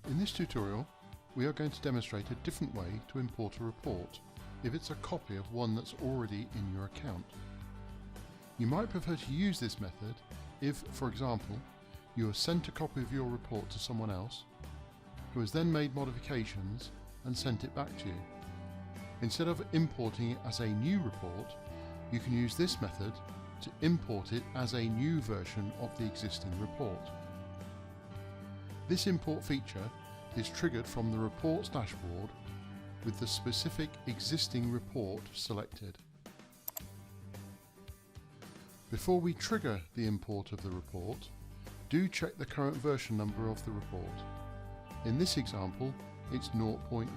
In this tutorial, we are going to demonstrate a different way to import a report if it's a copy of one that's already in your account. You might prefer to use this method if, for example, you have sent a copy of your report to someone else, who has then made modifications and sent it back to you. Instead of importing it as a new report, you can use this method to import it as a new version of the existing report. This import feature is triggered from the reports dashboard with the specific existing report selected. Before we trigger the import of the report, do check the current version number of the report. In this example, it's 0.1.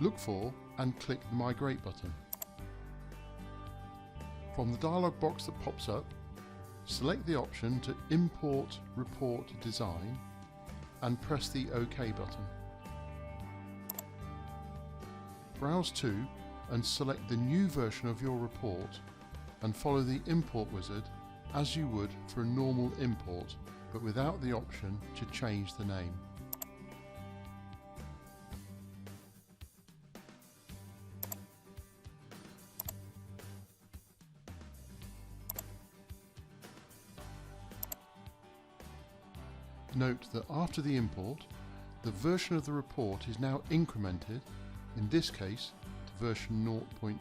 Look for and click the Migrate button. From the dialog box that pops up, select the option to Import Report Design and press the OK button. Browse to and select the new version of your report and follow the import wizard as you would for a normal import, but without the option to change the name. Note that after the import, the version of the report is now incremented, in this case to version 0.2.